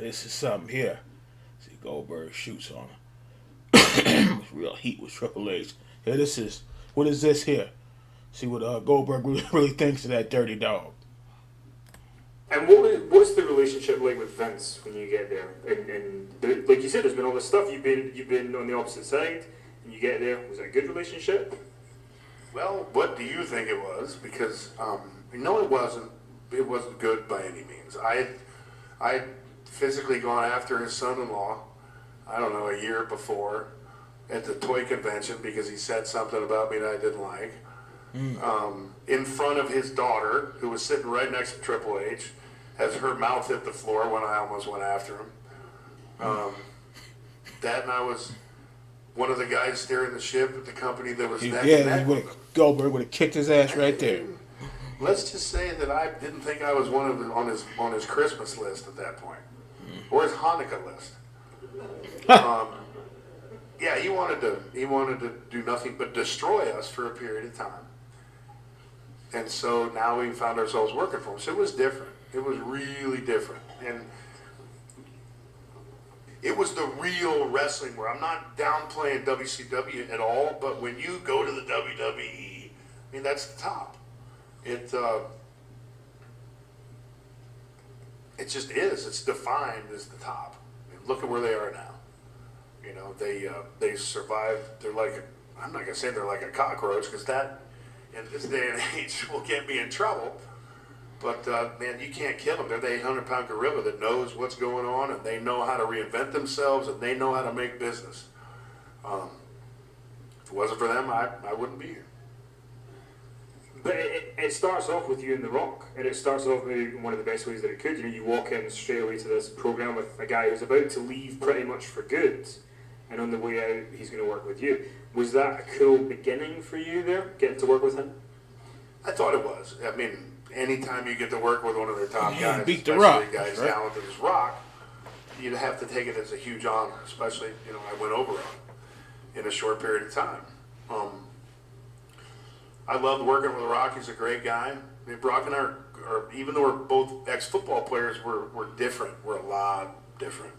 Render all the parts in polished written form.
this is something here. See, Goldberg shoots on him. Real heat with Triple H. Here, this is, what is this here? See what Goldberg really thinks of that dirty dog. And what's the relationship like with Vince when you get there? And like you said, there's been all this stuff. You've been on the opposite side, and you get there. Was it a good relationship? Well, what do you think it was? Because no, it wasn't. It wasn't good by any means. I physically gone after his son-in-law. I don't know, a year before at the toy convention because he said something about me that I didn't like. In front of his daughter, who was sitting right next to Triple H, as her mouth hit the floor when I almost went after him. That, and I was one of the guys steering the ship at the company that was neck to neck with him. Goldberg would have kicked his ass right there. Let's just say that I didn't think I was one of the, on his Christmas list at that point, or his Hanukkah list. Yeah, he wanted to do nothing but destroy us for a period of time. And so now we found ourselves working for him. So it was different. It was really different. And it was the real wrestling where I'm not downplaying WCW at all, but when you go to the WWE, I mean, that's the top. It just is. It's defined as the top. I mean, look at where they are now. You know, they survived. They're like, I'm not going to say they're like a cockroach, because that, in this day and age, will get me in trouble. But, man, you can't kill them. They're the 800-pound gorilla that knows what's going on, and they know how to reinvent themselves, and they know how to make business. If it wasn't for them, I wouldn't be here. But it starts off with you in The Rock, and it starts off maybe in one of the best ways that it could. You know, you walk in straight away to this program with a guy who's about to leave pretty much for good, and on the way out, he's going to work with you. Was that a cool beginning for you there, getting to work with him? I thought it was. I mean, anytime you get to work with one of their top guys, beat the especially Rock, a guy as right? talented as Rock, you'd have to take it as a huge honor, especially, you know, I went over on it in a short period of time. I loved working with Rock. He's a great guy. I mean, Brock and I are, even though we're both ex-football players, we're different. We're a lot different.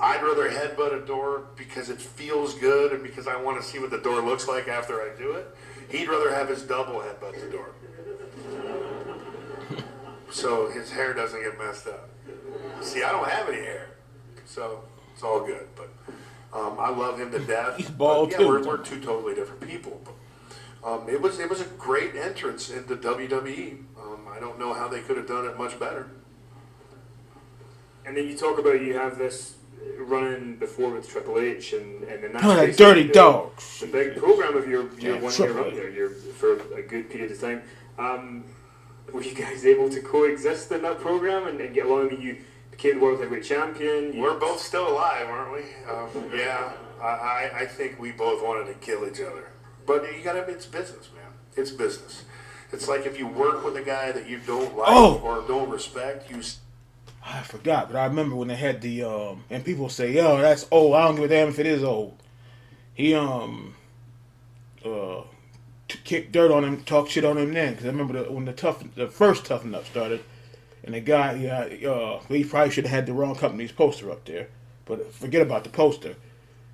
I'd rather headbutt a door because it feels good and because I want to see what the door looks like after I do it. He'd rather have his double headbutt the door, so his hair doesn't get messed up. See, I don't have any hair, so it's all good. But I love him to death. He's bald yeah, too. we're two totally different people. But it was a great entrance into WWE. I don't know how they could have done it much better. And then you talk about you have this running before with Triple H, and then that's that dirty dog. The big program of your 1 year Triple up there, for a good period of time. Were you guys able to coexist in that program and get along? I mean, you became the World Heavyweight Champion. We're both still alive, aren't we? Yeah, I think we both wanted to kill each other. But you gotta, it's business, man. It's business. It's like if you work with a guy that you don't like or don't respect, I forgot, but I remember when they had the and people say, "Yo, that's old." I don't give a damn if it is old. He kicked dirt on him, talked shit on him then, because I remember when the first Toughen Up started, and the guy, he probably should have had the wrong company's poster up there, but forget about the poster.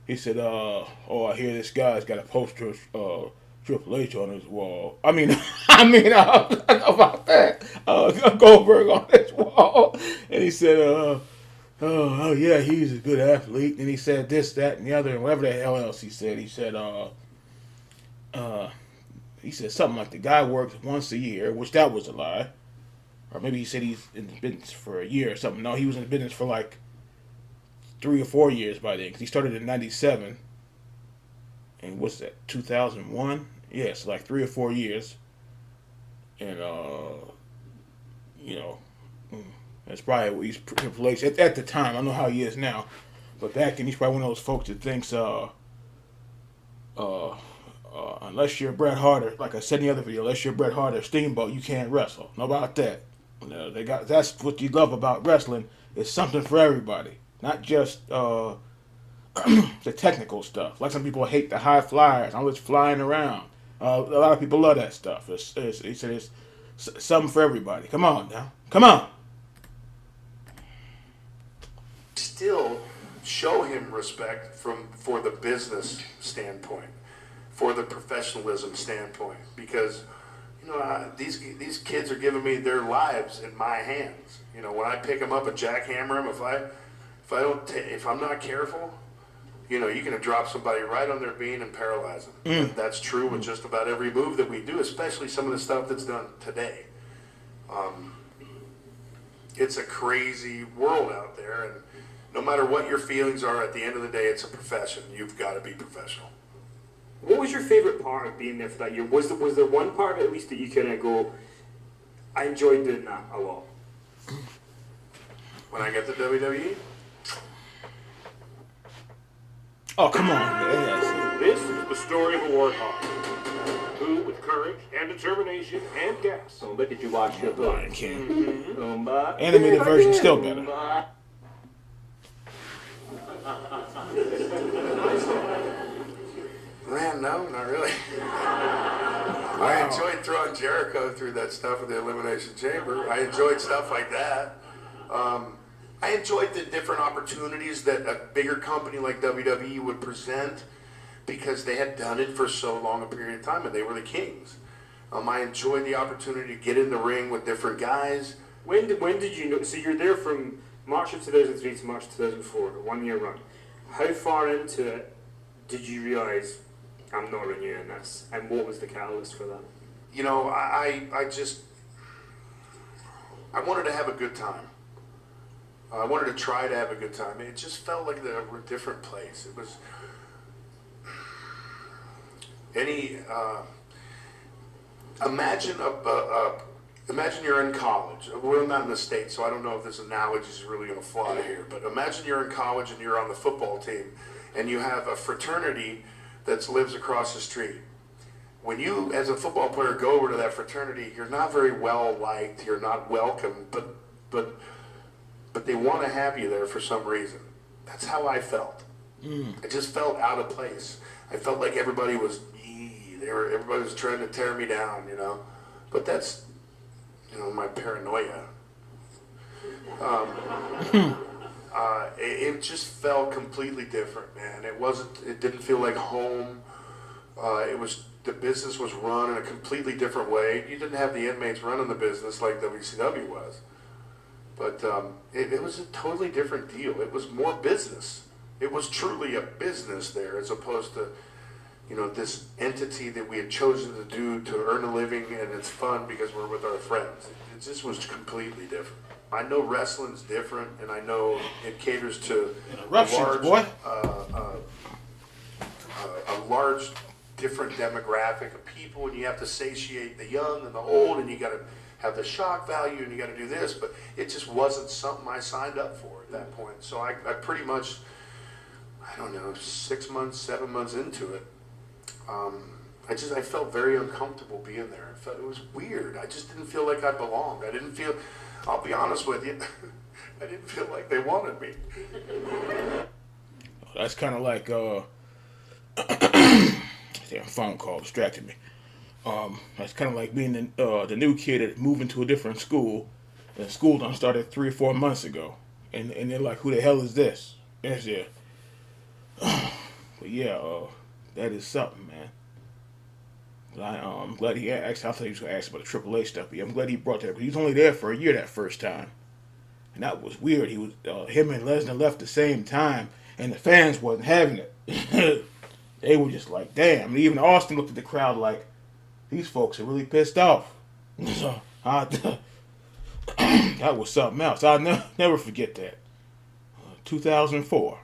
He said, "Oh, I hear this guy's got a poster of Triple H on his wall." I mean, about that. Goldberg on his wall, and he said, "Oh yeah, he's a good athlete." And he said this, that, and the other, and whatever the hell else he said. He said, he said something like the guy works once a year, which that was a lie, or maybe he said he's in the business for a year or something. No, he was in the business for like 3 or 4 years by then, because he started in '97. And what's that, 2001? Yes, like 3 or 4 years. And, that's probably what he's Triple H at the time. I don't know how he is now. But back then, he's probably one of those folks that thinks, unless you're Bret Hart, like I said in the other video, unless you're Bret Hart or Steamboat, you can't wrestle. Know about that. That's what you love about wrestling. It's something for everybody. Not just the technical stuff. Like some people hate the high flyers. I'm just flying around. A lot of people love that stuff. He said it's something for everybody. Come on now. Come on. show him respect for the business standpoint, for the professionalism standpoint, because these kids are giving me their lives in my hands. When I pick them up and jackhammer them, if I'm not careful, you can drop somebody right on their bean and paralyze them. That's true with just about every move that we do, especially some of the stuff that's done today. It's a crazy world out there, and no matter what your feelings are, at the end of the day, it's a profession. You've got to be professional. What was your favourite part of being there for that year? Was there one part of it at least that you kind of go, I enjoyed doing that a lot? When I get to WWE? Oh, come on. Yeah. This is the story of a warthog who, with courage and determination and gas, Look at you watch your Lion book. King. Umba. Animated version still better. Man, no, not really. I enjoyed throwing Jericho through that stuff in the Elimination Chamber. I enjoyed stuff like that. I enjoyed the different opportunities that a bigger company like WWE would present because they had done it for so long a period of time and they were the kings. I enjoyed the opportunity to get in the ring with different guys. When did you know? So you're there from March of 2003 to March 2004, a 1 year run. How far into it did you realise I'm not renewing this? And what was the catalyst for that? I wanted to have a good time. I wanted to try to have a good time. It just felt like a different place. It was imagine you're in college. We're not in the States, so I don't know if this analogy is really going to fly here. But imagine you're in college and you're on the football team, and you have a fraternity that lives across the street. When you, as a football player, go over to that fraternity, you're not very well liked. You're not welcome, but they want to have you there for some reason. That's how I felt. I just felt out of place. I felt like everybody was everybody was trying to tear me down, But that's, my paranoia. It just felt completely different, man. It didn't feel like home. The business was run in a completely different way. You didn't have the inmates running the business like WCW was. But it was a totally different deal. It was more business. It was truly a business there as opposed to, this entity that we had chosen to do to earn a living and it's fun because we're with our friends. It just was completely different. I know wrestling's different, and I know it caters to a large different demographic of people, and you have to satiate the young and the old, and you got to have the shock value, and you got to do this, but it just wasn't something I signed up for at that point. So I pretty much, 6 months, 7 months into it, I felt very uncomfortable being there. It was weird. I just didn't feel like I belonged. I'll be honest with you, I didn't feel like they wanted me. That's kind of like damn phone call distracted me. That's kind of like being the new kid that moved into a different school. The school done started 3 or 4 months ago, and they're like, "Who the hell is this?" There's there. But yeah, that is something, man. But I'm glad he asked. I thought he was gonna ask about the AAA stuff. But yeah, I'm glad he brought that up. He was only there for a year that first time, and that was weird. He was him and Lesnar left the same time, and the fans wasn't having it. They were just like, damn. And even Austin looked at the crowd like, these folks are really pissed off. So that was something else. I'll never forget that. 2004.